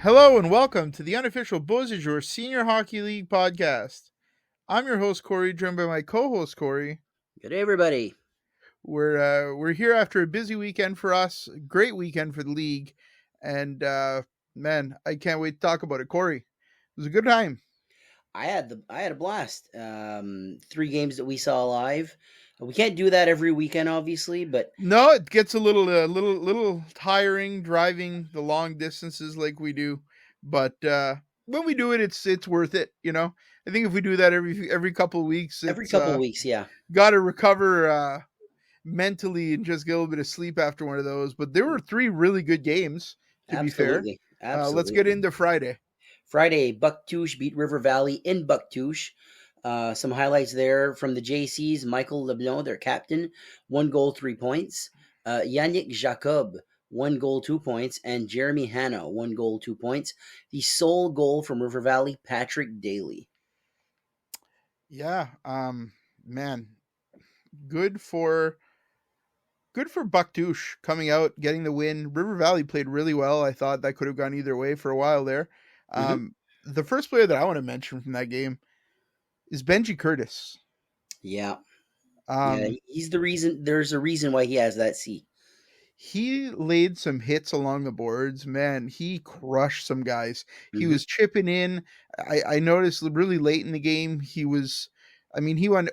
Hello and welcome to the unofficial BSHL Senior Hockey League podcast. I'm your host Corey, joined by my co-host Corey. Good day, everybody. We're here after a busy weekend for us, a great weekend for the league, and man, I can't wait to talk about it. Corey, it was a good time. I had a blast. 3 games that we saw live. We can't do that every weekend, obviously, but No, it gets a little tiring driving the long distances like we do, but when we do it, it's worth it. You know, I think if we do that every couple of weeks, every couple of weeks, yeah. got to recover mentally and just get a little bit of sleep after one of those. But there were 3 really good games, to Absolutely. be fair. Let's get into Friday. Friday, Bucktouche beat River Valley in Bucktouche. Some highlights there from the JCs. Michael Leblanc, their captain, 1 goal, 3 points. Yannick Jacob, 1 goal, 2 points. And Jeremy Hanna, 1 goal, 2 points. The sole goal from River Valley, Patrick Daly. Yeah, man, good for Bucktouche coming out, getting the win. River Valley played really well. I thought that could have gone either way for a while there. The first player that I want to mention from that game is Benji Curtis. Yeah. He's the reason. There's a reason why he has that C. He laid some hits along the boards. Man, he crushed some guys. He was chipping in. I noticed really late in the game, he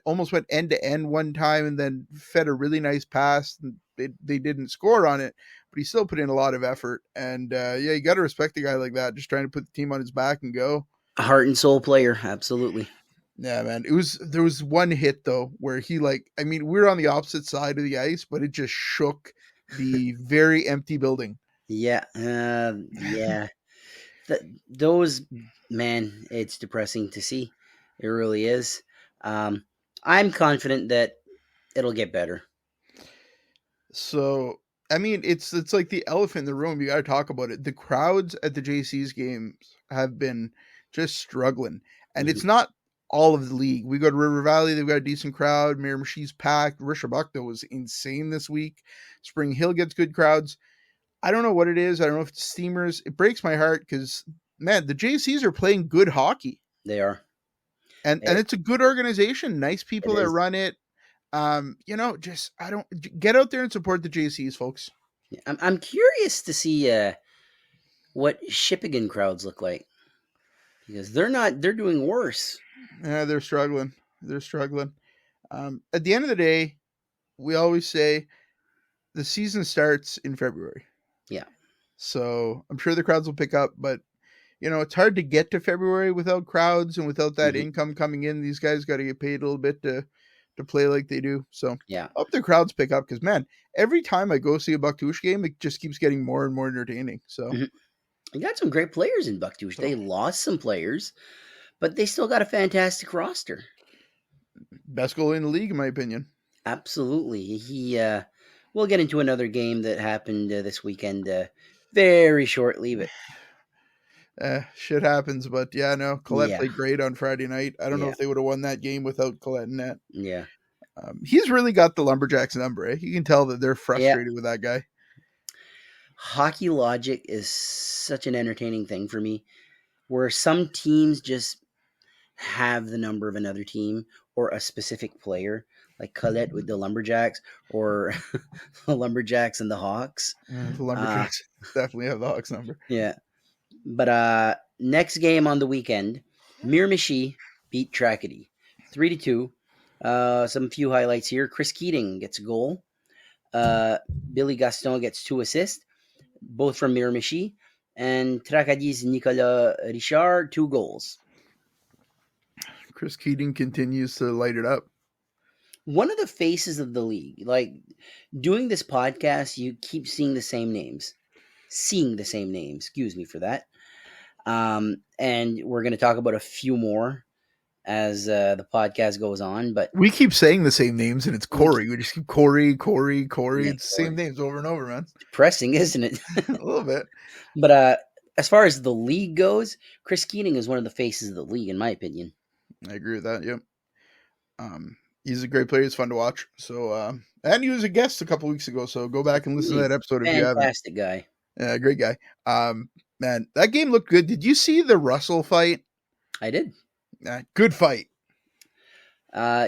almost went end to end one time and then fed a really nice pass. And they didn't score on it, but he still put in a lot of effort. And you got to respect a guy like that, just trying to put the team on his back and go. A heart and soul player, absolutely. Yeah, man. There was one hit though where he we were on the opposite side of the ice, but it just shook the very empty building. Yeah. Those, man, it's depressing to see. It really is. I'm confident that it'll get better. So, it's like the elephant in the room. You got to talk about it. The crowds at the JC's games have been just struggling, and it's not all of the league. We go to River Valley, they've got a decent crowd. Miramichi's packed. Rishabakta was insane this week. Springhill gets good crowds. I don't know what it is. I don't know if it's Steamers. It breaks my heart because, man, the JCs are playing good hockey. They are. And it's a good organization. Nice people that run it. Get out there and support the JCs, folks. I'm curious to see what Shippigan crowds look like. Because they're doing worse. Yeah, they're struggling. At the end of the day, we always say the season starts in February. Yeah. So I'm sure the crowds will pick up, but it's hard to get to February without crowds and without that income coming in. These guys got to get paid a little bit to play like they do. So yeah, I hope the crowds pick up because, man, every time I go see a Bucktouche game, it just keeps getting more and more entertaining. So you got some great players in Bucktouche. They lost some players, but they still got a fantastic roster. Best goalie in the league, in my opinion. Absolutely. We'll get into another game that happened this weekend very shortly, but shit happens. But yeah, no, Colette played great on Friday night. I don't know if they would have won that game without Colette in net. Yeah. He's really got the Lumberjacks number. You can tell that they're frustrated with that guy. Hockey logic is such an entertaining thing for me, where some teams just have the number of another team or a specific player, like Colette with the Lumberjacks or the Lumberjacks and the Hawks. The Lumberjacks definitely have the Hawks number. Yeah. But next game on the weekend, Miramichi beat Tracadie 3-2. Some few highlights here. Chris Keating gets a goal. Billy Gaston gets 2 assists, both from Miramichi. And Tracadie's Nicolas Richard, 2 goals. Chris Keating continues to light it up. One of the faces of the league. Like, doing this podcast, you keep seeing the same names. Excuse me for that. And we're going to talk about a few more as the podcast goes on. But we keep saying the same names, and it's Corey. We just keep Corey. Yeah, it's the same names over and over, man. Depressing, isn't it? A little bit. But as far as the league goes, Chris Keating is one of the faces of the league, in my opinion. I agree with that, yep. He's a great player. He's fun to watch. So, and he was a guest a couple weeks ago, so go back and listen to that episode if you haven't. Fantastic guy. Great guy. Man, that game looked good. Did you see the Russell fight? I did. Good fight.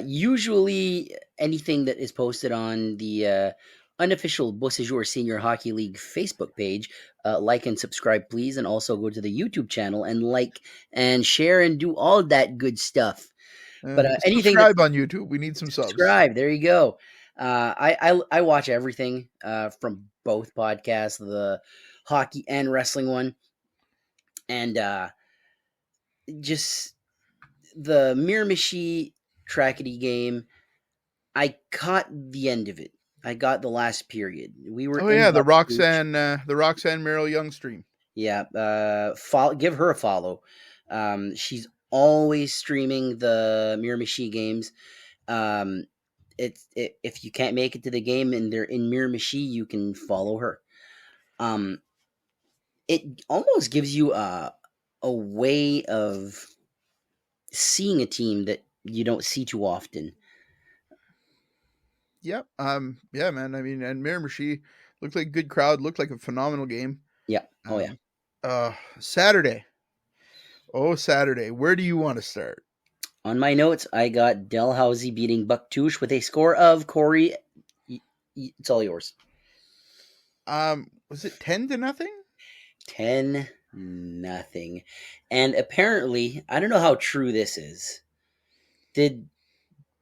Usually, anything that is posted on the unofficial BSHL Senior Hockey League Facebook page, like and subscribe, please, and also go to the YouTube channel and like and share and do all that good stuff. But anything subscribe on YouTube. We need some subs. Subscribe. There you go. I watch everything from both podcasts, the hockey and wrestling one, and just the Miramichi Trackety game. I caught the end of it. I got the last period. We were the Roxanne Merrill Young stream. Yeah, give her a follow. She's always streaming the Miramichi games. If you can't make it to the game and they're in Miramichi, you can follow her. It almost gives you a way of seeing a team that you don't see too often. Yep. Yeah, man. I mean, and Miramichi looked like a good crowd. Looked like a phenomenal game. Yeah. Oh yeah. Saturday. Oh, Saturday. Where do you want to start? On my notes, I got Dalhousie beating Bucktouche with a score of Corey. It's all yours. Was it 10-0? 10-0. And apparently, I don't know how true this is. Did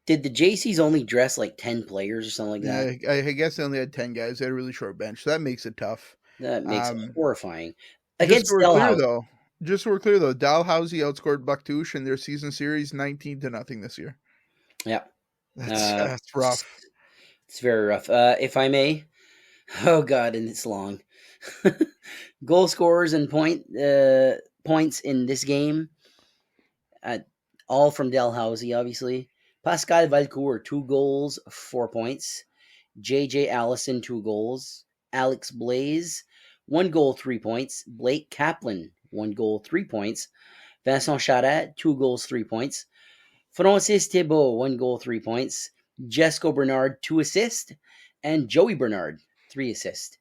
the JCs only dress like 10 players or something like that? Yeah, I guess they only had 10 guys. They had a really short bench. So that makes it tough. That makes it horrifying. Against Dalhousie. Just so we're clear, though, Dalhousie outscored Bucktouche in their season series 19-0 this year. Yeah. That's rough. It's very rough. If I may, oh God, and it's long. Goal scorers and points in this game, all from Dalhousie, obviously. Pascal Valcourt, 2 goals, 4 points. JJ Allison, 2 goals. Alex Blaze, 1 goal, 3 points. Blake Kaplan, 1 goal, 3 points. Vincent Charette, 2 goals, 3 points. Francis Thibault, 1 goal, 3 points. Jessyko Bernard, 2 assists. And Joey Bernard, 3 assists.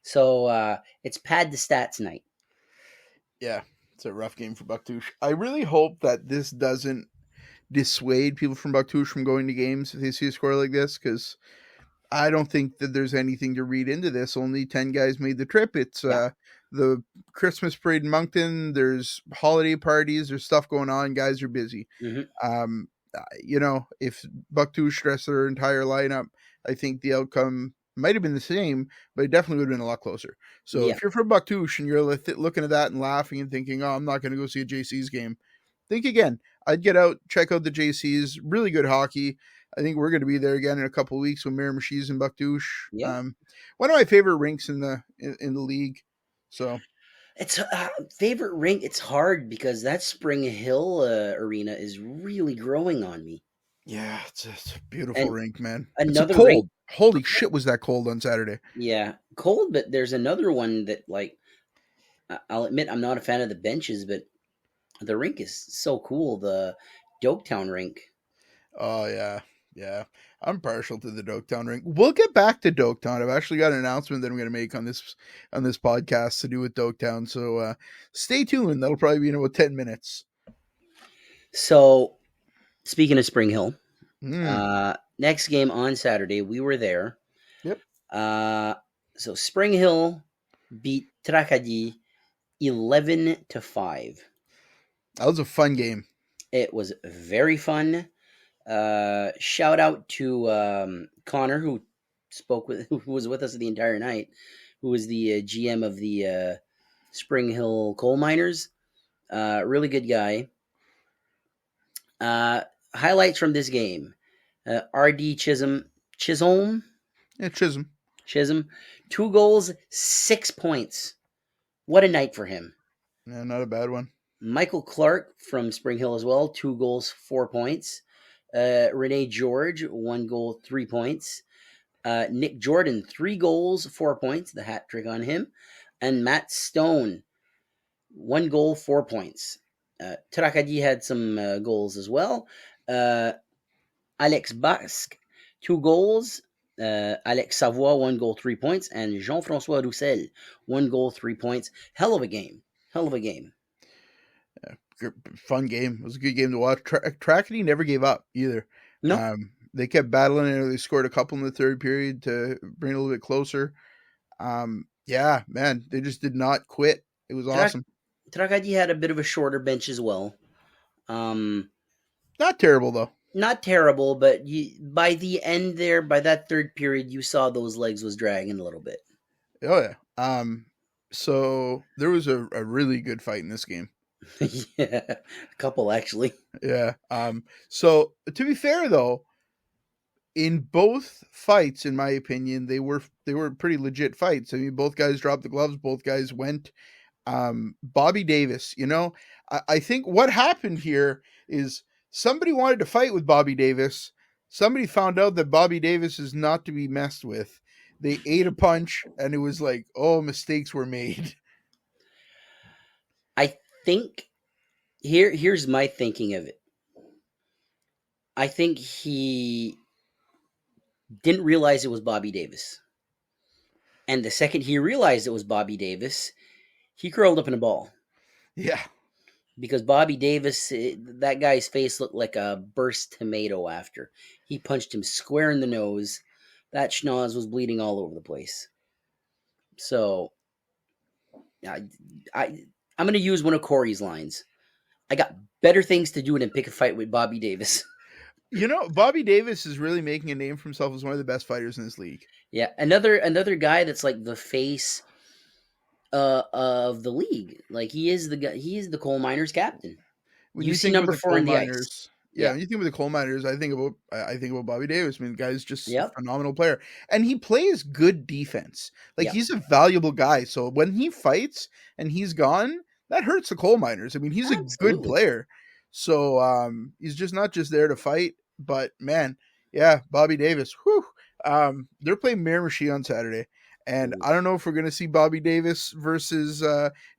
So it's pad the stats night. Yeah, it's a rough game for Bucktouche. I really hope that this doesn't dissuade people from Bucktouche from going to games if they see a score like this, because I don't think that there's anything to read into this. Only 10 guys made the trip. It's the Christmas parade in Moncton. There's holiday parties. There's stuff going on. Guys are busy. Mm-hmm. If Bucktouche dressed their entire lineup, I think the outcome might have been the same, but it definitely would have been a lot closer. So if you're from Bucktouche and you're looking at that and laughing and thinking, oh, I'm not going to go see a JC's game, think again. I'd get out, check out the JC's. Really good hockey. I think we're going to be there again in a couple of weeks when Miramichi's in Bucktouche. Yeah. One of my favorite rinks in the league. So it's favorite rink. It's hard because that Springhill arena is really growing on me. Yeah, it's a beautiful rink, man. Another cold. Rink. Holy shit, was that cold on Saturday? Yeah, cold. But there's another one that, like, I'll admit I'm not a fan of the benches, but the rink is so cool. The Doketown rink. Oh yeah. I'm partial to the Doketown rink. We'll get back to Doketown. I've actually got an announcement that I'm going to make on this podcast to do with Doketown. So stay tuned. That'll probably be in about 10 minutes. So, speaking of Springhill, next game on Saturday, we were there. Yep. So Springhill beat Tracadie 11-5. That was a fun game. It was very fun. Shout out to Connor, who was with us the entire night, who was the GM of the Springhill Coal Miners. Really good guy. Highlights from this game: RD Chisholm. Yeah, Chisholm. 2 goals, 6 points. What a night for him. Yeah, not a bad one. Michael Clark from Springhill as well, 2 goals, 4 points. Rene George, 1 goal, 3 points. Nick Jordan, 3 goals, 4 points. The hat trick on him. And Matt Stone, 1 goal, 4 points. Tracadie had some goals as well. Alex Basque, 2 goals. Alex Savoie, 1 goal, 3 points. And Jean-François Roussel, 1 goal, 3 points. Hell of a game. Hell of a game. Fun game. It was a good game to watch. Trackety never gave up either. No, They kept battling and they scored a couple in the third period to bring it a little bit closer. Yeah, man, they just did not quit. It was awesome. Tragadi had a bit of a shorter bench as well. Not terrible though. Not terrible, but by the end there, by that third period, you saw those legs was dragging a little bit. Oh yeah. So there was a really good fight in this game. Yeah, a couple actually. Yeah. So to be fair though, in both fights, in my opinion, they were pretty legit fights. I mean, both guys dropped the gloves, both guys went. Bobby Davis, I think what happened here is somebody wanted to fight with Bobby Davis. Somebody found out that Bobby Davis is not to be messed with. They ate a punch, and it was like, oh, mistakes were made. I think here's my thinking of it. I think he didn't realize it was Bobby Davis. And the second he realized it was Bobby Davis, he curled up in a ball. Yeah. Because Bobby Davis, that guy's face looked like a burst tomato after. He punched him square in the nose. That schnoz was bleeding all over the place. So, I'm going to use one of Corey's lines. I got better things to do than pick a fight with Bobby Davis. Bobby Davis is really making a name for himself as one of the best fighters in this league. Yeah, another guy that's like the face of the league. Like he is the guy. He is the coal miners captain. When you see number 4 in the ice. Yeah, when you think of the coal miners, I think about Bobby Davis. I mean, the guy's just Yep. a phenomenal player, and he plays good defense. Like Yep. he's a valuable guy. So when he fights and he's gone, that hurts the coal miners. I mean, he's a good player. So he's just not just there to fight. But man, yeah, Bobby Davis. Whew. They're playing Miramichi on Saturday. And I don't know if we're going to see Bobby Davis versus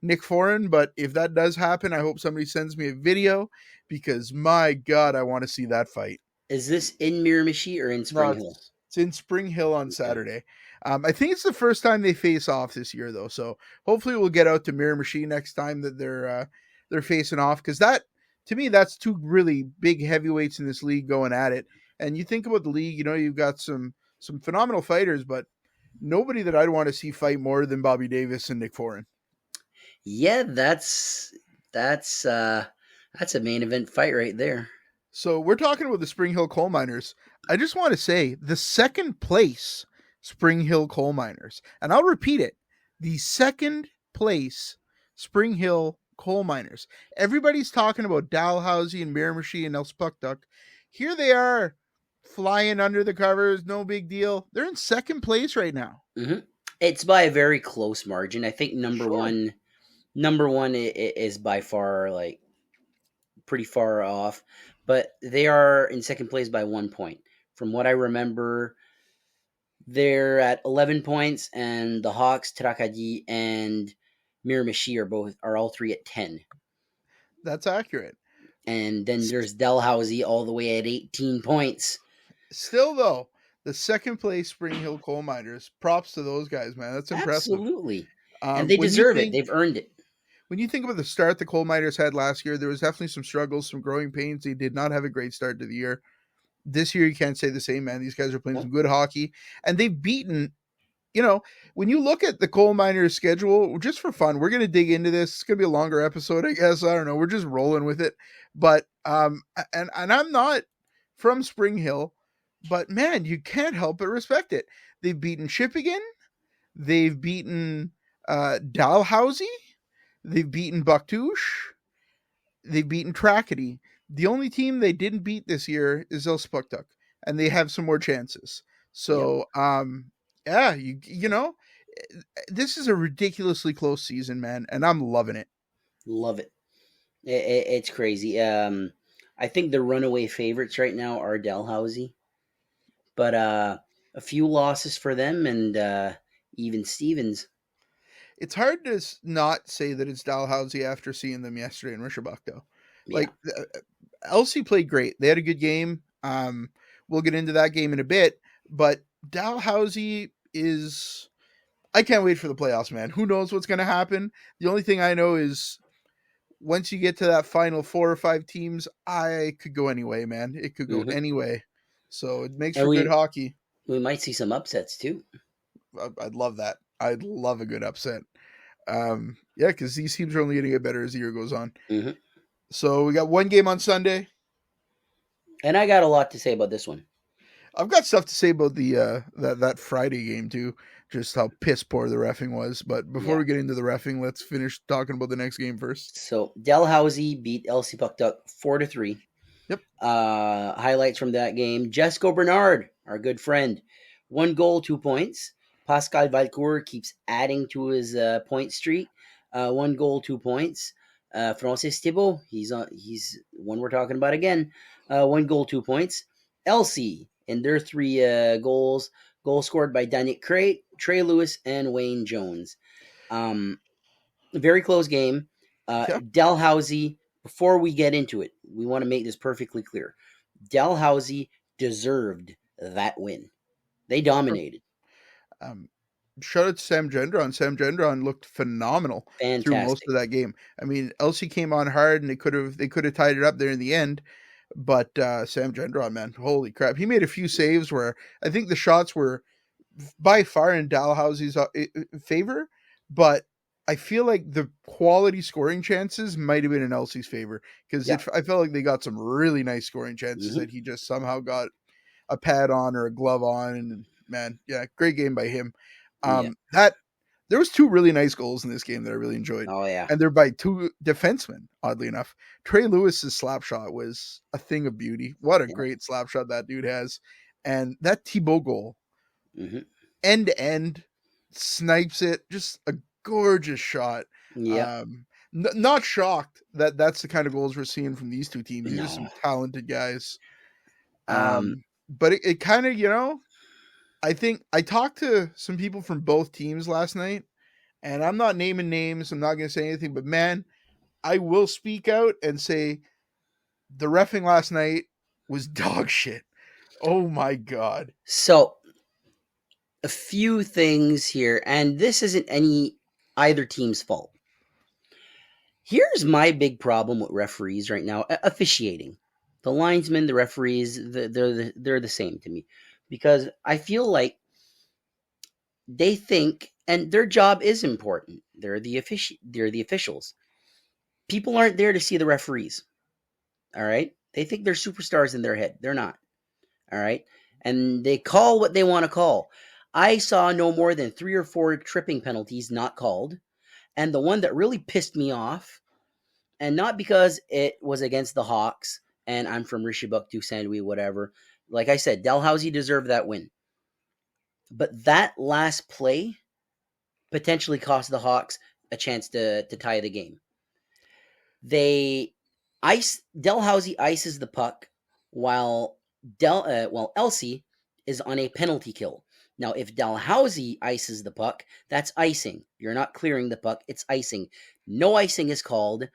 Nick Foran, but if that does happen, I hope somebody sends me a video because, my God, I want to see that fight. Is this in Miramichi or in Springhill? No, it's in Springhill on Saturday. I think it's the first time they face off this year, though. So hopefully we'll get out to Miramichi next time that they're facing off because that, to me, that's two really big heavyweights in this league going at it. And you think about the league, you've got some phenomenal fighters, but nobody that I'd want to see fight more than Bobby Davis and Nick Foran. Yeah, that's a main event fight right there. So we're talking about the Springhill Coal Miners. I just want to say the second place Springhill Coal Miners, and I'll repeat it, the second place Springhill Coal Miners. Everybody's talking about Dalhousie and Miramichi and Elspuckduck. Here they are, flying under the covers, no big deal. They're in second place right now. Mm-hmm. It's by a very close margin. I think number one is by far like pretty far off, but they are in second place by 1 point. From what I remember, they're at 11 points, and the Hawks, Tracadie, and Miramichi are all three at 10. That's accurate. And then there's Dalhousie all the way at 18 points. Still, though, the second place Springhill Coal Miners, props to those guys, man. That's impressive. Absolutely. And they deserve it. They've earned it. When you think about the start the Coal Miners had last year, there was definitely some struggles, some growing pains. They did not have a great start to the year. This year, you can't say the same, man. These guys are playing some good hockey. And they've beaten, when you look at the Coal Miners schedule, just for fun, we're going to dig into this. It's going to be a longer episode, I guess. I don't know. We're just rolling with it. But, and I'm not from Springhill, but man, you can't help but respect it. They've beaten Shippigan. They've beaten Dalhousie. They've beaten Bucktouche. They've beaten Trackety. The only team they didn't beat this year is Elspuckduck, and they have some more chances. So, yeah, this is a ridiculously close season, man, and I'm loving it. Love it. It's crazy. I think the runaway favorites right now are Dalhousie, but a few losses for them and even Stevens. It's hard to not say that it's Dalhousie after seeing them yesterday in Rishabak, though. Yeah. Like, Elsie played great. They had a good game. We'll get into that game in a bit, but Dalhousie is, I can't wait for the playoffs, man. Who knows what's going to happen? The only thing I know is once you get to that final 4 or 5 teams, I could go anyway, man. It could go any way. So it makes And for good hockey. We might see some upsets too. I'd love that. I'd love a good upset. Yeah, because these teams are only going to get better as the year goes on. Mm-hmm. So we got one game on Sunday. And I got a lot to say about this one. I've got stuff to say about the that Friday game too. Just how piss poor the reffing was. But before we get into the reffing, let's finish talking about the next game first. So Dalhousie beat LC Puck Duck 4-3. Yep. Highlights from that game: Jessyko Bernard, our good friend, 1 goal, 2 points. Pascal Valcourt keeps adding to his point streak. 1 goal, 2 points. Francis Thibault, he's one we're talking about again. 1 goal, 2 points. LC in their 3 goals. Goal scored by Danick Crate, Trey Lewis, and Wayne Jones. Very close game. Dalhousie, before we get into it, we want to make this perfectly clear. Dalhousie deserved that win. They dominated. Shout out to Sam Gendron. Sam Gendron looked phenomenal through most of that game. I mean, LC came on hard, and they could have tied it up there in the end. But Sam Gendron, man, holy crap. He made a few saves where I think the shots were by far in Dalhousie's favor, but I feel like the quality scoring chances might have been in LC's favor because I felt like they got some really nice scoring chances that he just somehow got a pad on or a glove on. And man, great game by him. There was 2 really nice goals in this game that I really enjoyed. Oh, yeah. And they're by 2 defensemen, oddly enough. Trey Lewis's slap shot was a thing of beauty. What a great slap shot that dude has. And that Thibault goal, end to end, snipes it. Just a gorgeous shot. Yeah. Not shocked that that's the kind of goals we're seeing from these 2 teams. These are some talented guys. But it kind of, I think I talked to some people from both teams last night, and I'm not naming names. I'm not going to say anything, but man, I will speak out and say the reffing last night was dog shit. Oh my God. So a few things here, and this isn't either team's fault. Here's my big problem with referees right now: officiating. The linesmen, the referees, they're the same to me. Because I feel like they think, and their job is important. They're the officials. People aren't there to see the referees. All right? They think they're superstars in their head. They're not. All right? And they call what they want to call. I saw no more than 3 or 4 tripping penalties not called. And the one that really pissed me off, and not because it was against the Hawks, and I'm from Richibuk, Saint-Louis, whatever. Like I said, Dalhousie deserved that win. But that last play potentially cost the Hawks a chance to tie the game. Dalhousie ices the puck while LC is on a penalty kill. Now, if Dalhousie ices the puck, that's icing. You're not clearing the puck. It's icing. No icing is called.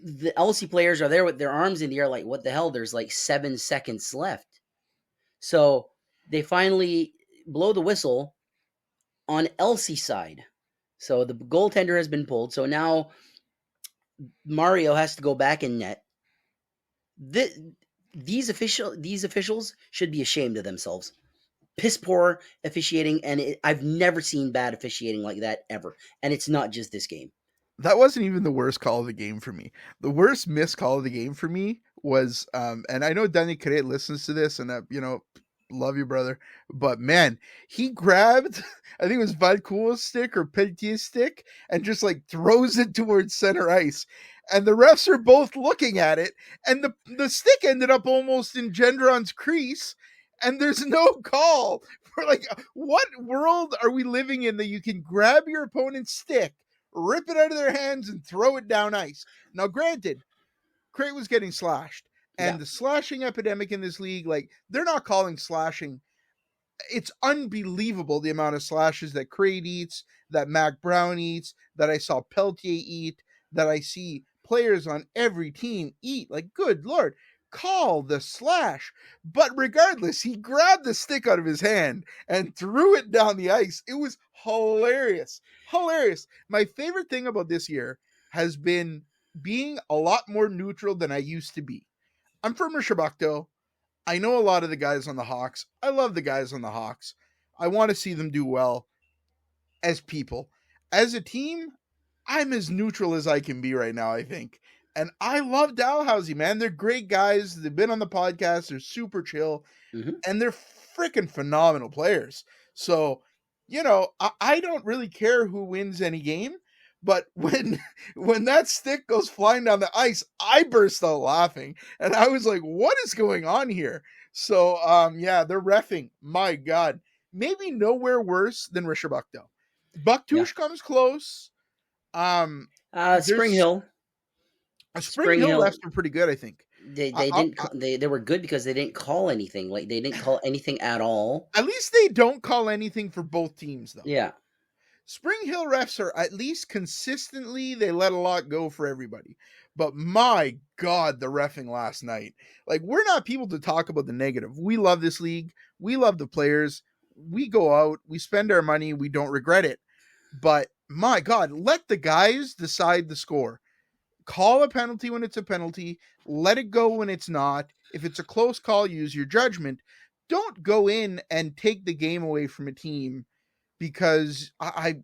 The LC players are there with their arms in the air like, what the hell? There's like 7 seconds left. So they finally blow the whistle on LC side. So the goaltender has been pulled. So now Mario has to go back in net. These officials should be ashamed of themselves. Piss poor officiating, and I've never seen bad officiating like that ever. And it's not just this game. That wasn't even the worst call of the game for me. The worst missed call of the game for me was, and I know Danny Crate listens to this, and love you, brother. But man, he grabbed, I think it was Valcourt's stick or Pelletier's stick, and just like throws it towards center ice. And the refs are both looking at it, and the stick ended up almost in Gendron's crease, and there's no call. We're like, what world are we living in that you can grab your opponent's stick, rip it out of their hands, and throw it down ice? Now, granted, Crate was getting slashed, and the slashing epidemic in this league, like, they're not calling slashing. It's unbelievable the amount of slashes that Crate eats, that Mac Brown eats, that I saw Pelletier eat, that I see players on every team eat. Like, good Lord. call the slash. But regardless, he grabbed the stick out of his hand and threw it down the ice. It was hilarious. Hilarious. My favorite thing about this year has been being a lot more neutral than I used to be. I'm from Rishabakto. I know a lot of the guys on the Hawks. I love the guys on the Hawks. I want to see them do well as people. As a team, I'm as neutral as I can be right now, I think. And I love Dalhousie, man. They're great guys. They've been on the podcast. They're super chill. And they're freaking phenomenal players. So, I don't really care who wins any game. But when that stick goes flying down the ice, I burst out laughing. And I was like, what is going on here? So, they're reffing. My God. Maybe nowhere worse than Rishabakto. Bucktouche comes close. Springhill. Springhill refs were pretty good, I think. They were good because they didn't call anything. Like, they didn't call anything at all. At least they don't call anything for both teams, though. Yeah. Springhill refs are at least consistently, they let a lot go for everybody. But my God, the reffing last night. Like, we're not people to talk about the negative. We love this league. We love the players. We go out. We spend our money. We don't regret it. But my God, let the guys decide the score. Call a penalty when it's a penalty. Let it go when it's not. If it's a close call, use your judgment. Don't go in and take the game away from a team because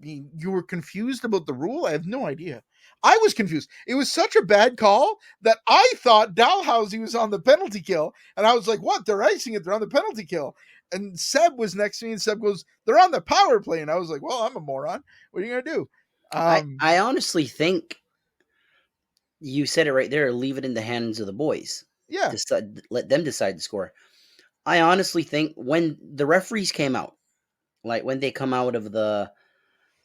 you were confused about the rule. I have no idea. I was confused. It was such a bad call that I thought Dalhousie was on the penalty kill. And I was like, what? They're icing it. They're on the penalty kill. And Seb was next to me and Seb goes, they're on the power play. And I was like, well, I'm a moron. What are you going to do? I honestly think you said it right there. Leave it in the hands of the boys. Yeah. Let them decide the score. I honestly think when the referees came out, like when they come out of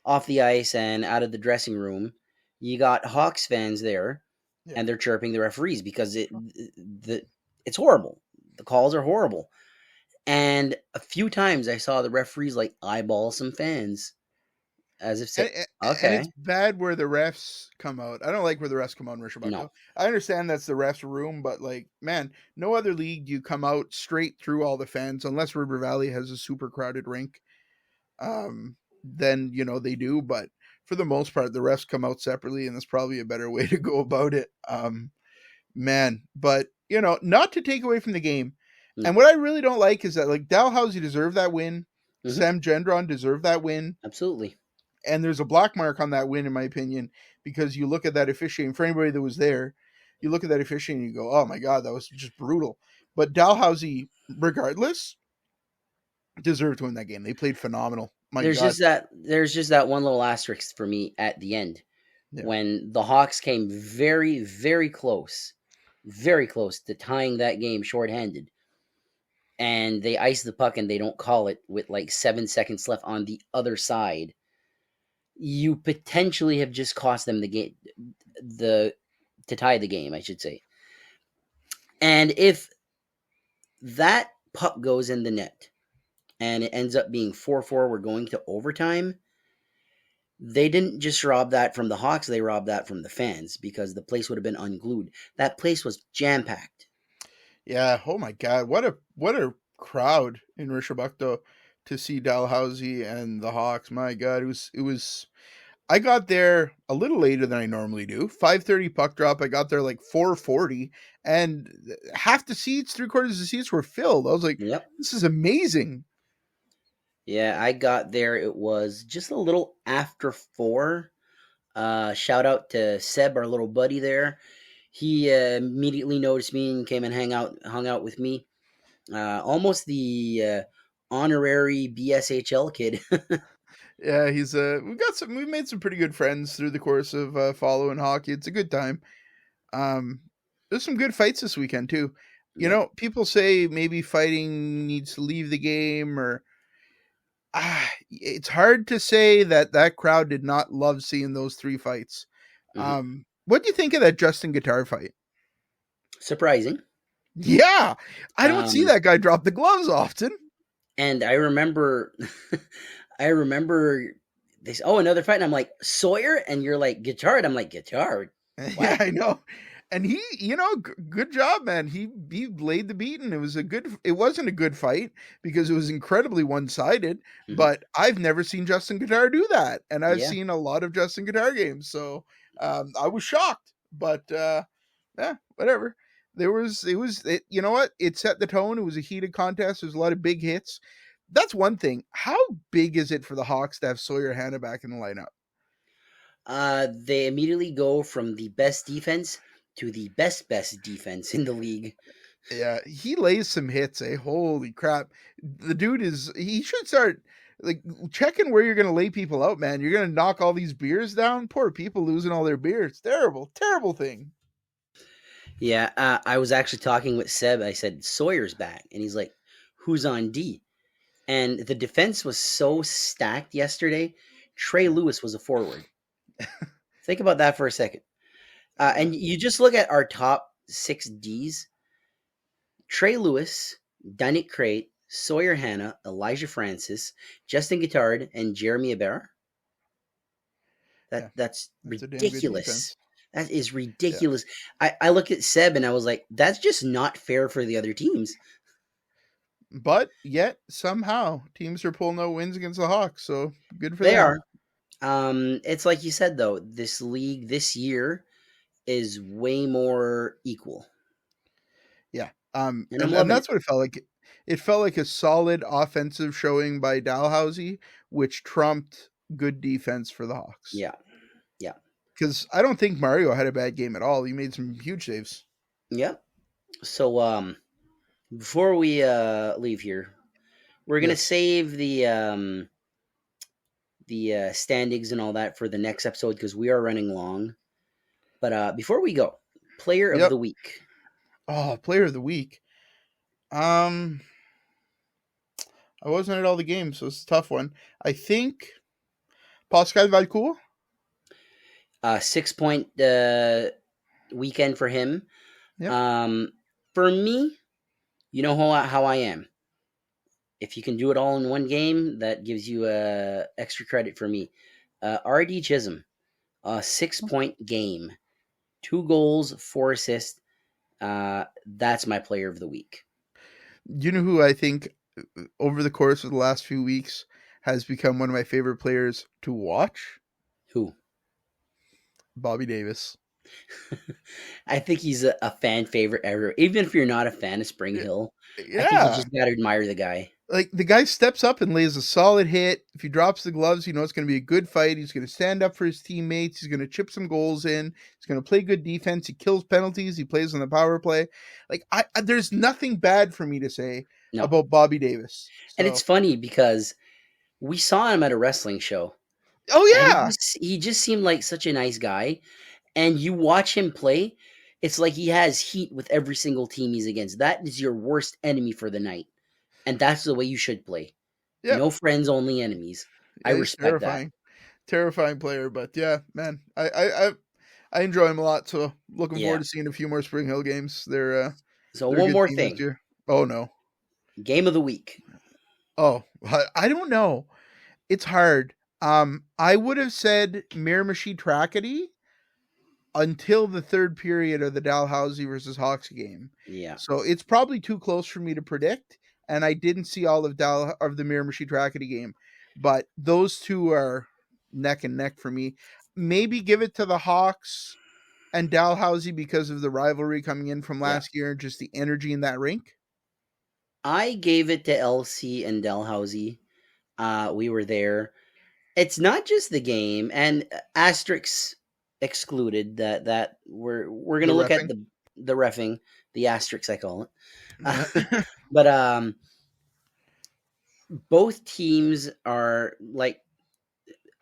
off the ice and out of the dressing room, you got Hawks fans there, and they're chirping the referees because it's horrible. The calls are horrible. And a few times I saw the referees like eyeball some fans as if saying, okay. And it's bad where the refs come out. I don't like where the refs come out in Rishabakto. No. I understand that's the refs' room, but like, man, no other league do you come out straight through all the fans unless River Valley has a super crowded rink. Then, they do. But for the most part, the refs come out separately, and that's probably a better way to go about it. But, not to take away from the game. And what I really don't like is that, like, Dalhousie deserved that win. Sam Gendron deserved that win. Absolutely. And there's a black mark on that win, in my opinion, because you look at that officiating. For anybody that was there, you look at that officiating and you go, oh, my God, that was just brutal. But Dalhousie, regardless, deserved to win that game. They played phenomenal. There's just that one little asterisk for me at the end when the Hawks came very, very close to tying that game shorthanded. And they ice the puck and they don't call it with like 7 seconds left on the other side. You potentially have just cost them the game, to tie the game, I should say. And if that puck goes in the net and it ends up being 4-4, we're going to overtime, they didn't just rob that from the Hawks, they robbed that from the fans because the place would have been unglued. That place was jam-packed. Yeah, oh my God, what a crowd in Rishabakto to see Dalhousie and the Hawks. My God, it was. I got there a little later than I normally do. 5:30 puck drop. I got there like 4:40, and half the seats, 3/4 of the seats were filled. I was like, This is amazing. Yeah, I got there. It was just a little after 4. Shout out to Seb, our little buddy there. He immediately noticed me and came and hung out with me. Almost the honorary BSHL kid. Yeah, he's we've made some pretty good friends through the course of following hockey. It's a good time. There's some good fights this weekend too. People say maybe fighting needs to leave the game, or it's hard to say that crowd did not love seeing those 3 fights. What do you think of that Justin Guitar fight? Surprising. Yeah. I don't see that guy drop the gloves often. And I remember they say, another fight. And I'm like, Sawyer? And you're like, Guitar? And I'm like, Guitar? Yeah, I know. And he, good job, man. He laid the beating. It wasn't a good fight because it was incredibly one-sided, Mhm. but I've never seen Justin Guitar do that. And I've Yeah. seen a lot of Justin Guitar games. So I was shocked, but yeah, whatever. You know what? It set the tone. It was a heated contest. There's a lot of big hits. That's one thing. How big is it for the Hawks to have Sawyer Hanna back in the lineup? They immediately go from the best defense to the best defense in the league. Yeah, he lays some hits, eh? Holy crap. The dude he should start like checking where you're going to lay people out, man. You're going to knock all these beers down. Poor people losing all their beers. Terrible, terrible thing. Yeah, I was actually talking with Seb. I said, Sawyer's back. And he's like, who's on D? And the defense was so stacked yesterday. Trey Lewis was a forward. Think about that for a second. And you just look at our top 6 Ds. Trey Lewis, Dunnick Crate, Sawyer Hanna, Elijah Francis, Justin Guittard, and Jeremy Ibarra. That's ridiculous. That is ridiculous. Yeah. I looked at Seb and I was like, that's just not fair for the other teams. But yet somehow teams are pulling out wins against the Hawks, so good for them. They are. It's like you said though, this league this year is way more equal. Yeah. And that's what it felt like. It felt like a solid offensive showing by Dalhousie, which trumped good defense for the Hawks. Yeah. Yeah. Because I don't think Mario had a bad game at all. He made some huge saves. Yeah. So before we leave here, we're gonna save the standings and all that for the next episode because we are running long. But before we go, player of the week. Oh, player of the week. I wasn't at all the games, so it's a tough one. I think Pascal Valcourt. 6-point weekend for him. Yep. For me, you know how I am. If you can do it all in one game, that gives you extra credit for me. RD Chisholm, 6-point game, 2 goals, 4 assists. That's my player of the week. You know who I think over the course of the last few weeks has become one of my favorite players to watch? Who? Bobby Davis. I think he's a fan favorite ever. Even if you're not a fan of Springhill, I think you just gotta admire the guy. Like, the guy steps up and lays a solid hit. If he drops the gloves, you know it's going to be a good fight. He's going to stand up for his teammates. He's going to chip some goals in. He's going to play good defense. He kills penalties. He plays on the power play. Like, there's nothing bad for me to say about Bobby Davis. So. And it's funny because we saw him at a wrestling show. Oh, yeah. He just seemed like such a nice guy. And you watch him play, it's like he has heat with every single team he's against. That is your worst enemy for the night. And that's the way you should play. Yep. No friends, only enemies. I respect that. Terrifying player, but yeah, man, I enjoy him a lot. So looking forward to seeing a few more Springhill games. They're one more thing. Oh no, game of the week. Oh, I don't know. It's hard. I would have said Miramichi Tracadie until the third period of the Dalhousie versus Hawks game. Yeah. So it's probably too close for me to predict. And I didn't see all of the Miramichi Tracadie game, but those two are neck and neck for me. Maybe give it to the Hawks and Dalhousie because of the rivalry coming in from last year and just the energy in that rink. I gave it to LC and Dalhousie. We were there. It's not just the game, and asterisks excluded. That we're gonna look at the reffing, the asterisks I call it. But both teams are like,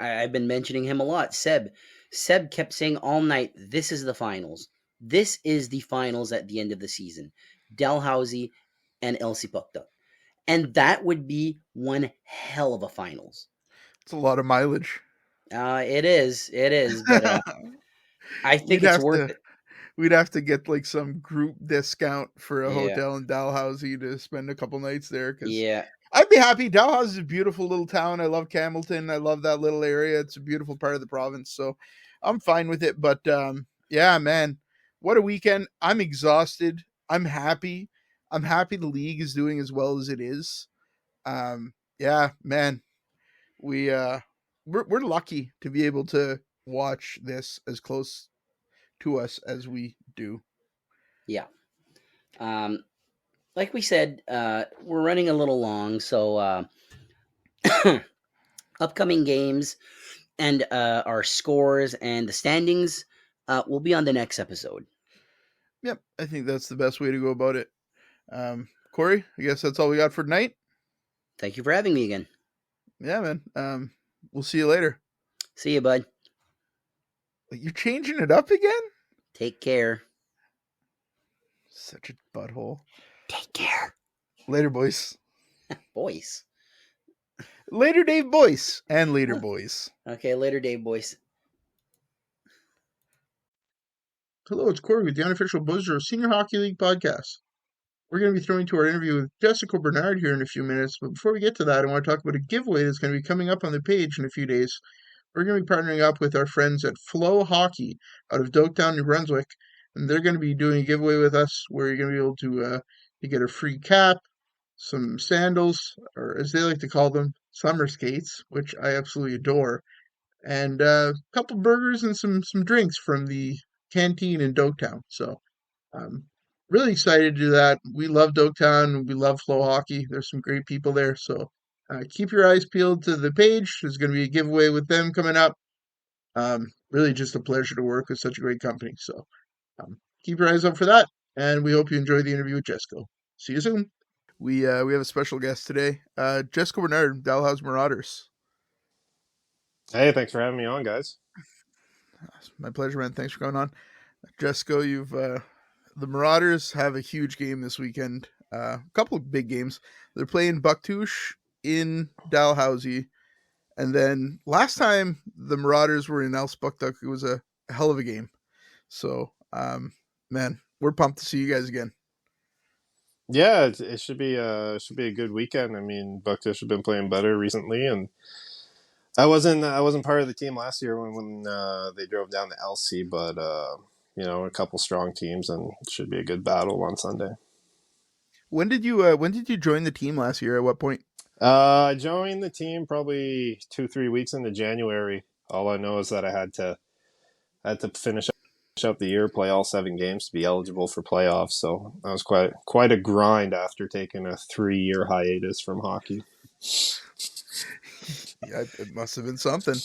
I've been mentioning him a lot. Seb kept saying all night, this is the finals. This is the finals at the end of the season. Dalhousie and LC Puckduck. And that would be one hell of a finals. It's a lot of mileage. It is. But I think it's worth it. We'd have to get like some group discount for a hotel in Dalhousie to spend a couple nights there. I'd be happy. Dalhousie is a beautiful little town. I love Campbellton. I love that little area. It's a beautiful part of the province. So I'm fine with it. But yeah, man, what a weekend. I'm exhausted. I'm happy. I'm happy the league is doing as well as it is. Yeah, man. We're lucky to be able to watch this as close to us as we do. Yeah. Like we said, we're running a little long, so upcoming games and our scores and the standings will be on the next episode. Yep, I think that's the best way to go about it. Corey, I guess that's all we got for tonight. Thank you for having me again. Yeah, man. We'll see you later. See you, bud. You're changing it up again? Take care. Such a butthole. Take care. Later, boys. Boys. Later, Dave boys. And later, boys. Okay, later, Dave boys. Hello, it's Corey with the unofficial Buzzer Senior Hockey League podcast. We're going to be throwing to our interview with Jessyko Bernard here in a few minutes, but before we get to that, I want to talk about a giveaway that's going to be coming up on the page in a few days. We're going to be partnering up with our friends at Flow Hockey out of Doketown, New Brunswick, and they're going to be doing a giveaway with us where you're going to be able to get a free cap, some sandals, or as they like to call them, summer skates, which I absolutely adore, and a couple burgers and some drinks from the canteen in Doketown. So really excited to do that. We love Doketown. We love Flow Hockey. There's some great people there. So keep your eyes peeled to the page. There's going to be a giveaway with them coming up. Really just a pleasure to work with such a great company. So keep your eyes out for that. And we hope you enjoy the interview with Jessyko. See you soon. We have a special guest today, Jessyko Bernard, Dalhousie Marauders. Hey, thanks for having me on, guys. My pleasure, man. Thanks for coming on. Jessyko, you've the Marauders have a huge game this weekend. A couple of big games. They're playing Bucktouche in Dalhousie. And then last time the Marauders were in Elsbucktuck, it was a hell of a game. So, man, we're pumped to see you guys again. Yeah, it should be a good weekend. I mean, Bucktouche have been playing better recently, and I wasn't part of the team last year when they drove down to LC, but a couple strong teams, and it should be a good battle on Sunday. When did you join the team last year? At what point? I joined the team probably 2-3 weeks into January. All I know is that I had to finish out the year, play all 7 games to be eligible for playoffs. So that was quite a grind after taking a 3-year hiatus from hockey. Yeah, it must have been something.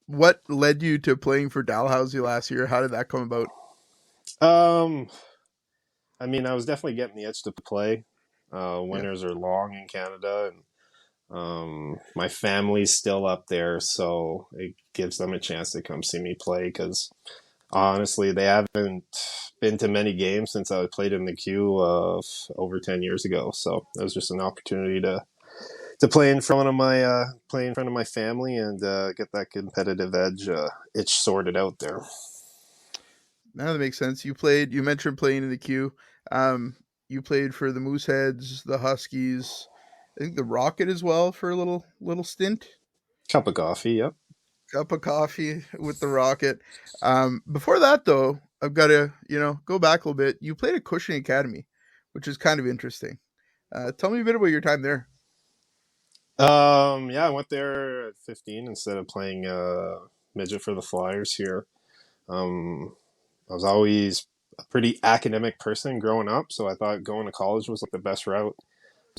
What led you to playing for Dalhousie last year? How did that come about? I mean, I was definitely getting the itch to play. Winters are long in Canada, and my family's still up there, so it gives them a chance to come see me play because honestly, they haven't been to many games since I played in the Q over 10 years ago. So it was just an opportunity to play in front of my family and get that competitive itch sorted out there. Now that makes sense. You mentioned playing in the Q. You played for the Mooseheads, the Huskies, I think the Rocket as well for a little stint. Cup of coffee, yep. Cup of coffee with the Rocket. Before that, though, I've got to go back a little bit. You played at Cushing Academy, which is kind of interesting. Tell me a bit about your time there. I went there at 15 instead of playing midget for the Flyers here. I was always a pretty academic person growing up, so I thought going to college was like the best route.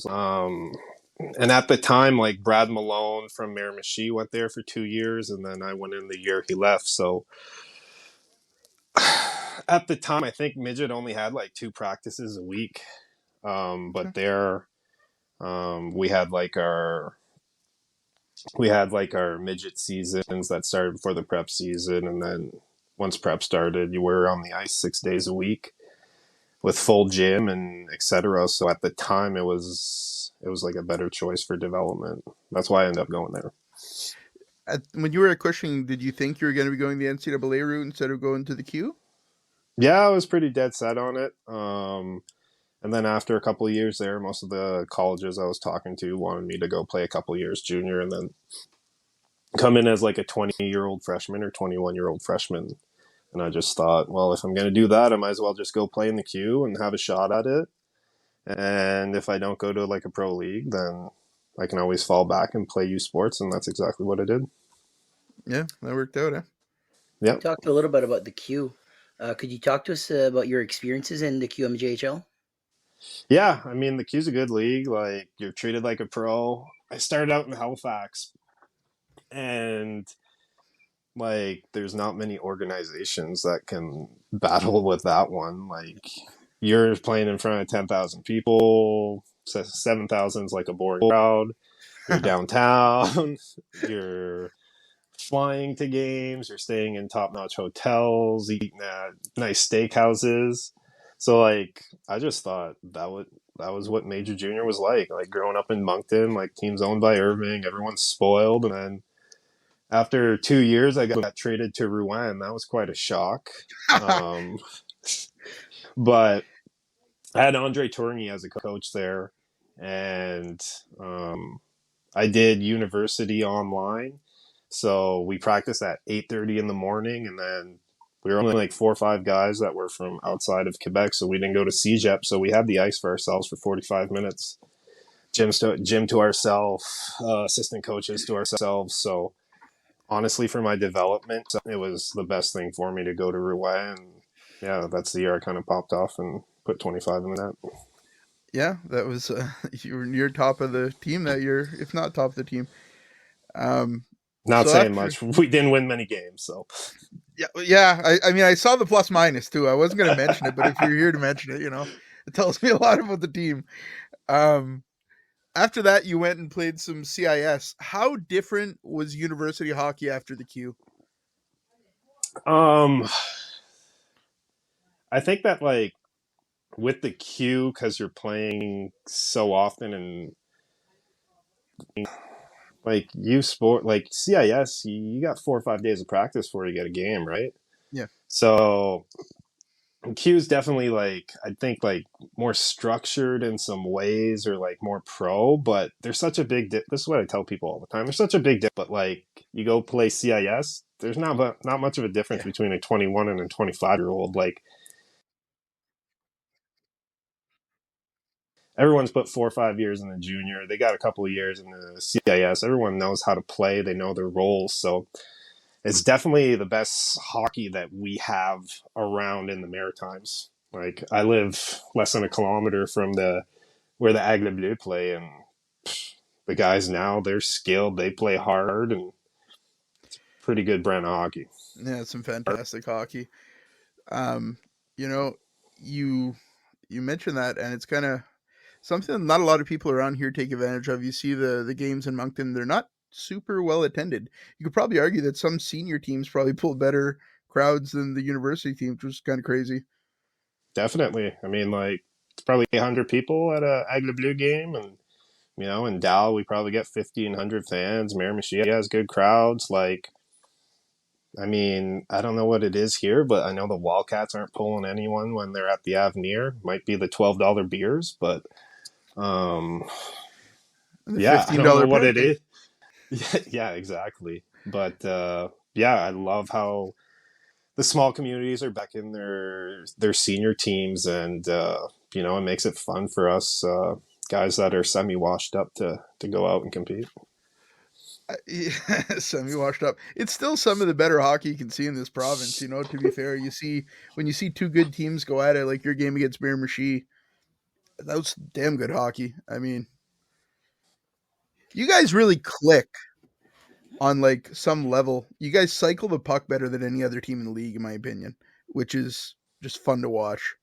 And at the time, like Brad Malone from Miramichi went there for 2 years, and then I went in the year he left. So at the time, I think midget only had like 2 practices a week. But there, we had like our midget seasons that started before the prep season, and then once prep started, you were on the ice 6 days a week with full gym and etc. So at the time, it was like a better choice for development. That's why I ended up going there. When you were at Cushing, did you think you were going to be going the NCAA route instead of going to the Q? Yeah, I was pretty dead set on it. And then after a couple of years there, most of the colleges I was talking to wanted me to go play a couple of years junior and then come in as like a 20-year-old freshman or 21-year-old freshman And I just thought, well, if I'm going to do that, I might as well just go play in the queue and have a shot at it. And if I don't go to like a pro league, then I can always fall back and play youth sports. And that's exactly what I did. Yeah, that worked out, eh? Yeah. You talked a little bit about the Q. Could you talk to us about your experiences in the QMJHL? Yeah, I mean, the Q's a good league. Like, you're treated like a pro. I started out in Halifax, and like, there's not many organizations that can battle with that one. Like, you're playing in front of 10,000 people. 7,000 is like a boring crowd. You're downtown. You're flying to games. You're staying in top-notch hotels, eating at nice steakhouses. So, like, I just thought that was what Major Junior was like. Like, growing up in Moncton, like, teams owned by Irving, everyone's spoiled. And then after 2 years, I got traded to Rouen. That was quite a shock. But I had Andre Tourigny as a coach there. And I did university online. So we practiced at 8:30 in the morning, and then we were only like 4 or 5 guys that were from outside of Quebec, so we didn't go to CEGEP. So we had the ice for ourselves for 45 minutes. Gym to ourselves, assistant coaches to ourselves. So honestly, for my development, it was the best thing for me to go to Rouen. And yeah, that's the year I kind of popped off and put 25 in the net. Yeah, that was you were near top of the team that year, if not top of the team. Not So saying after- much. We didn't win many games, so Yeah. I mean, I saw the plus minus too. I wasn't going to mention it, but if you're here to mention it, it tells me a lot about the team. After that, you went and played some CIS. How different was university hockey after the Q? I think that like with the Q, because you're playing so often, and like you sport like CIS, you got 4 or 5 days of practice before you get a game, right? Yeah. So Q is definitely like, I think like more structured in some ways, or like more pro, but there's such a big this is what I tell people all the time. There's such a big but like you go play CIS, there's not much of a difference between a 21 and a 25-year-old. Like, everyone's put 4 or 5 years in the junior. They got a couple of years in the CIS. Everyone knows how to play. They know their roles. So it's definitely the best hockey that we have around in the Maritimes. Like, I live less than a kilometer from where the Aigle Bleu play, and the guys now, they're skilled. They play hard, and it's a pretty good brand of hockey. Yeah, some fantastic hockey. You know, you mentioned that, and it's kind of something not a lot of people around here take advantage of. You see the games in Moncton; they're not super well attended. You could probably argue that some senior teams probably pull better crowds than the university teams, which is kind of crazy. Definitely. I mean, like, it's probably 100 people at a Aigle Bleu game, and in Dal, we probably get 1,500 fans. Miramichi has good crowds. Like, I mean, I don't know what it is here, but I know the Wildcats aren't pulling anyone when they're at the Avenir. Might be the $12 beers, but yeah, I don't know what it is. Yeah, exactly. But yeah, I love how the small communities are back in their senior teams, and it makes it fun for us guys that are semi-washed up to go out and compete. Semi-washed up. It's still some of the better hockey you can see in this province. To be fair, when you see two good teams go at it, like your game against Miramichi, that was damn good hockey. I mean, you guys really click on like some level. You guys cycle the puck better than any other team in the league, in my opinion, which is just fun to watch.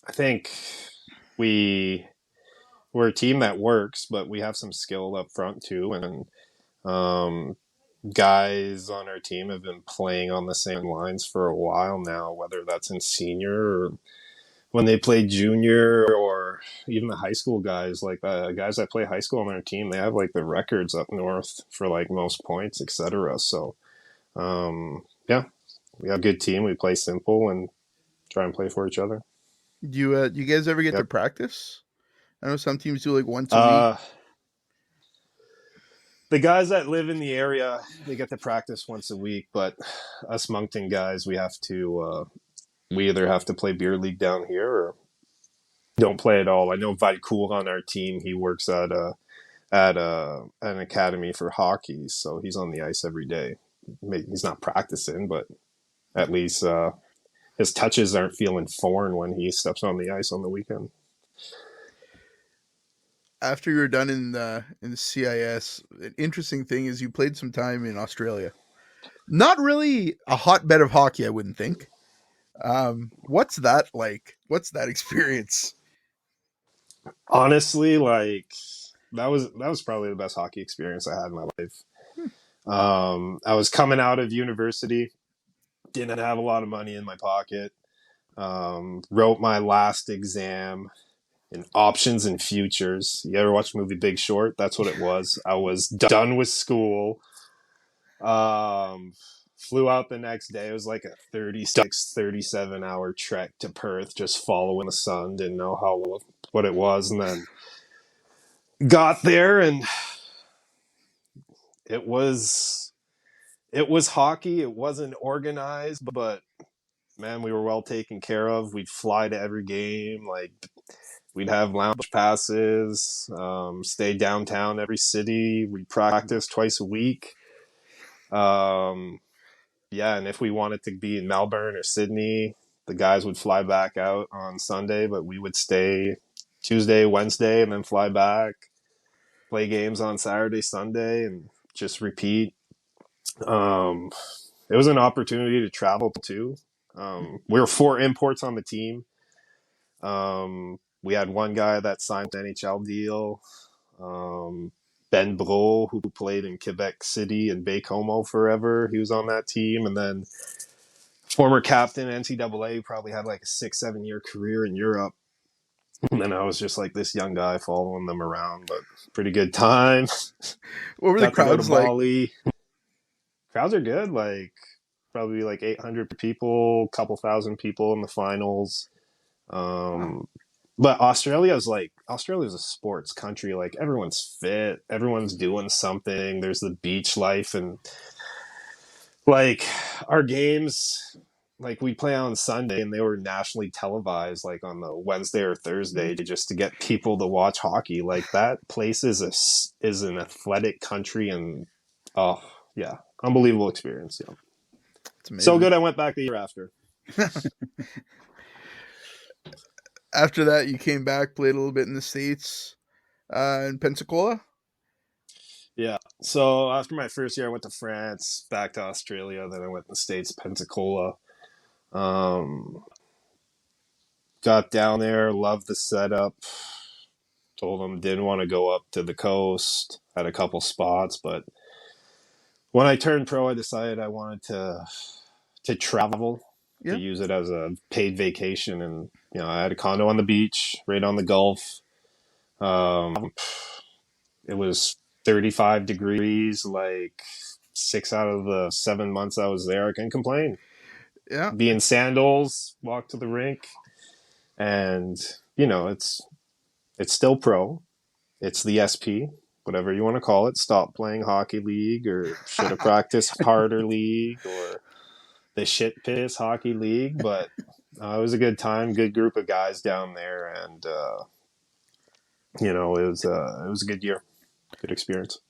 I think we're a team that works, but we have some skill up front too, and guys on our team have been playing on the same lines for a while now, whether that's in senior or when they play junior, or even the high school guys. Like, guys that play high school on our team, they have like the records up north for like most points, etc. So yeah, we have a good team. We play simple and try and play for each other. Do you guys ever get to practice? I know some teams do like once a week. the guys that live in the area, they get to practice once a week, but us Moncton guys, we either have to play beer league down here or don't play at all. I know Vaikool on our team, he works at an academy for hockey, so he's on the ice every day. He's not practicing, but at least his touches aren't feeling foreign when he steps on the ice on the weekend. After you were done in the CIS, an interesting thing is you played some time in Australia. Not really a hotbed of hockey, I wouldn't think. What's that like? What's that experience? Honestly, like that was probably the best hockey experience I had in my life. I was coming out of university, didn't have a lot of money in my pocket. Wrote my last exam in options and futures. You ever watch the movie Big Short? That's what it was. I was done with school. Flew out the next day. It was like a 37 hour trek to Perth, just following the sun. Didn't know what it was. And then got there and it was hockey. It wasn't organized, but man, we were well taken care of. We'd fly to every game. Like, we'd have lounge passes, stay downtown every city. We'd practice twice a week. Yeah, and if we wanted to be in Melbourne or Sydney, the guys would fly back out on Sunday, but we would stay Tuesday, Wednesday, and then fly back, play games on Saturday, Sunday, and just repeat. It was an opportunity to travel too. We were 4 imports on the team. We had one guy that signed an NHL deal. Ben Bro, who played in Quebec City and Baie-Comeau forever. He was on that team. And then former captain, NCAA, probably had like a 6-7 year career in Europe. And then I was just like this young guy following them around, but pretty good time. What were the crowds like? Bali. Crowds are good. Like probably like 800 people, couple thousand people in the finals. But Australia's a sports country. Like everyone's fit, everyone's doing something. There's the beach life, and like our games, like we play on Sunday and they were nationally televised like on the Wednesday or Thursday just to get people to watch hockey. Like that place is an athletic country, and oh yeah, unbelievable experience. Yeah. It's amazing. So good I went back the year after. After that, you came back, played a little bit in the States, in Pensacola. Yeah. So after my first year, I went to France, back to Australia. Then I went to the States, Pensacola. Got down there, loved the setup. Told them didn't want to go up to the coast. Had a couple spots, but when I turned pro, I decided I wanted to travel. Yeah. To use it as a paid vacation, and I had a condo on the beach, right on the Gulf. It was 35 degrees, like 6 out of the 7 months I was there. I couldn't complain. Yeah, be in sandals, walk to the rink, and it's still pro. It's the SP, whatever you want to call it. Stop playing hockey league, or should have practiced harder league, or the shit piss hockey league, but it was a good time, good group of guys down there, and it was a good year, good experience.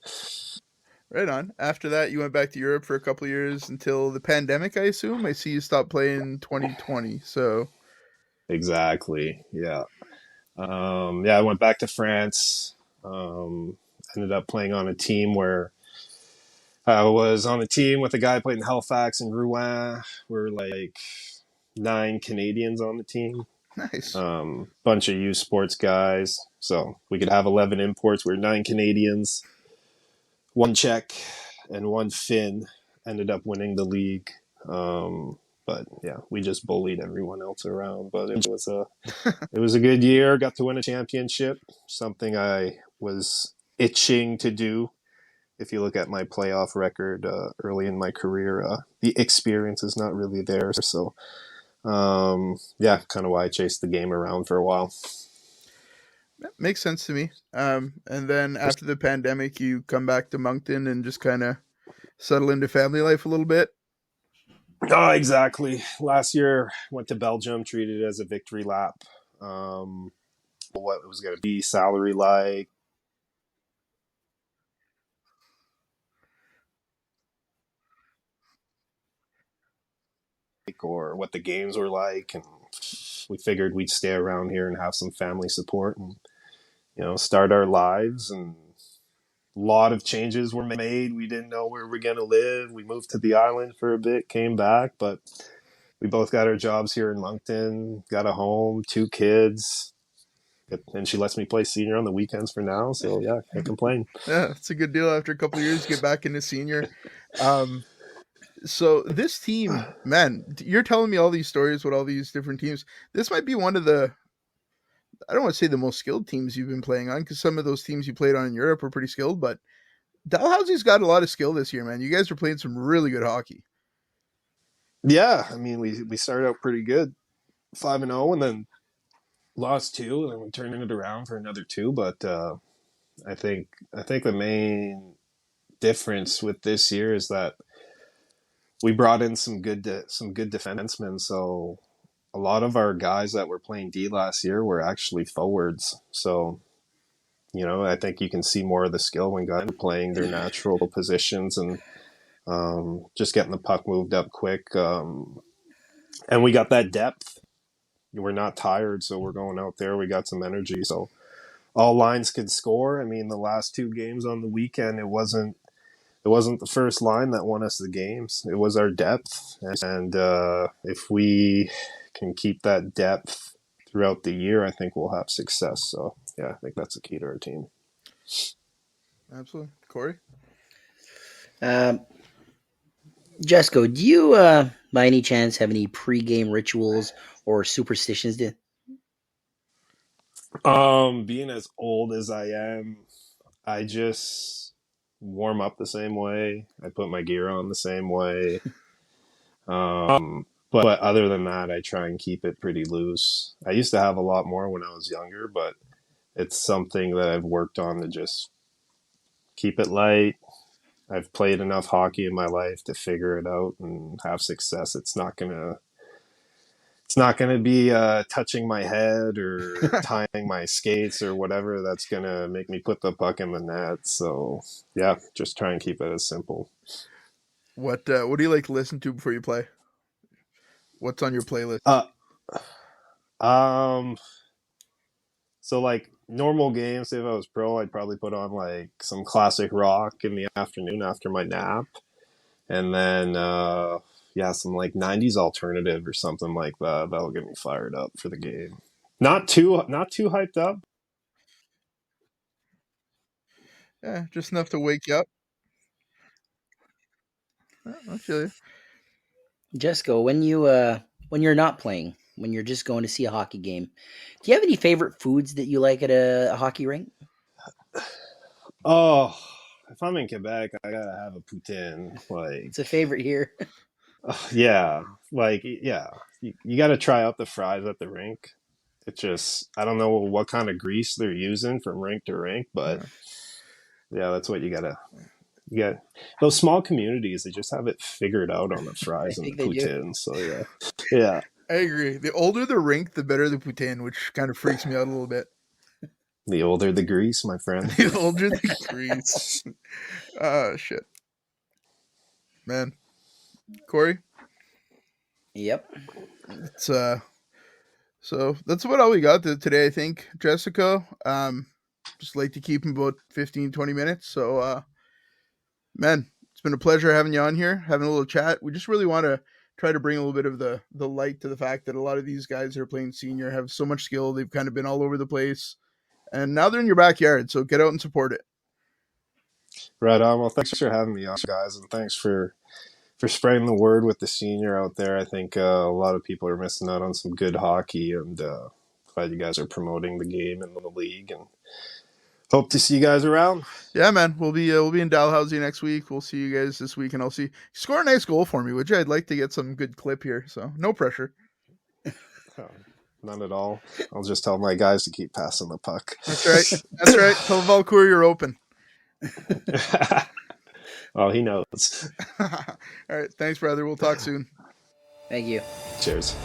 Right on. After that, you went back to Europe for a couple of years until the pandemic, I assume. I see you stopped playing in 2020, so exactly, yeah. I went back to France. Ended up playing on a team where I was on a team with a guy who played in Halifax and Rouen. We're like 9 Canadians on the team. Nice. Bunch of youth sports guys. So we could have 11 imports. We're 9 Canadians. 1 Czech and 1 Finn ended up winning the league. But yeah, we just bullied everyone else around. But it was a good year. Got to win a championship. Something I was itching to do. If you look at my playoff record early in my career, the experience is not really there. So, kind of why I chased the game around for a while. Yeah, makes sense to me. And then after the pandemic, you come back to Moncton and just kind of settle into family life a little bit. Oh, exactly. Last year, went to Belgium, treated it as a victory lap. What it was going to be salary like, or what the games were like, and we figured we'd stay around here and have some family support and start our lives. And a lot of changes were made. We didn't know where we're going to live. We moved to the island for a bit, came back, but we both got our jobs here in Moncton, got a home, 2 kids, and she lets me play senior on the weekends for now. So yeah, can't complain. Yeah, it's a good deal after a couple of years to get back into senior. So this team, man, you're telling me all these stories with all these different teams. This might be one of the, I don't want to say the most skilled teams you've been playing on, because some of those teams you played on in Europe are pretty skilled, but Dalhousie's got a lot of skill this year, man. You guys are playing some really good hockey. Yeah, I mean, we started out pretty good, 5-0, and then lost 2, and then we turned it around for another 2. But I think the main difference with this year is that we brought in some good defensemen. So a lot of our guys that were playing D last year were actually forwards. So I think you can see more of the skill when guys are playing their natural positions and just getting the puck moved up quick. And we got that depth. We're not tired, so we're going out there. We got some energy, so all lines could score. I mean, the last 2 games on the weekend, it wasn't the first line that won us the games. It was our depth, and if we can keep that depth throughout the year, I think we'll have success. So yeah, I think that's the key to our team. Absolutely. Corey? Jessyko, do you, by any chance, have any pre-game rituals or superstitions? Being as old as I am, I just warm up the same way. I put my gear on the same way. But other than that, I try and keep it pretty loose. I used to have a lot more when I was younger, but it's something that I've worked on to just keep it light. I've played enough hockey in my life to figure it out and have success. It's not gonna be touching my head or tying my skates or whatever that's gonna make me put the puck in the net. So yeah, just try and keep it as simple. What do you like to listen to before you play? What's on your playlist? So like normal games, if I was pro, I'd probably put on like some classic rock in the afternoon after my nap. And then some like 90s alternative or something like that. That'll get me fired up for the game. Not too hyped up. Yeah, just enough to wake you up. I feel you. Jessyko, when you're not playing, when you're just going to see a hockey game, do you have any favorite foods that you like at a hockey rink? Oh, if I'm in Quebec, I gotta have a poutine. Like, it's a favorite here. Yeah, you got to try out the fries at the rink. It just, I don't know what kind of grease they're using from rink to rink, but yeah, that's what you got. Those small communities, they just have it figured out on the fries and the poutine. So yeah. I agree. The older the rink, the better the poutine, which kind of freaks me out a little bit. The older the grease, my friend. The older the grease. Shit. Man. Corey? Yep. It's so that's about all we got today, I think. Jessyko, just like to keep them about 15-20 minutes. So man, it's been a pleasure having you on here, having a little chat. We just really want to try to bring a little bit of the light to the fact that a lot of these guys that are playing senior have so much skill. They've kind of been all over the place, and now they're in your backyard. So get out and support it. Right on. Well, thanks for having me on, guys, and thanks for spreading the word with the senior out there. I think a lot of people are missing out on some good hockey, and glad you guys are promoting the game in the league, and hope to see you guys around. Yeah, man. We'll be in Dalhousie next week. We'll see you guys this week, and I'll see score a nice goal for me, would you? I'd like to get some good clip here, so no pressure. None at all. I'll just tell my guys to keep passing the puck. That's right. That's right. Tell Valcour you're open. Oh, he knows. All right. Thanks, brother. We'll talk soon. Thank you. Cheers.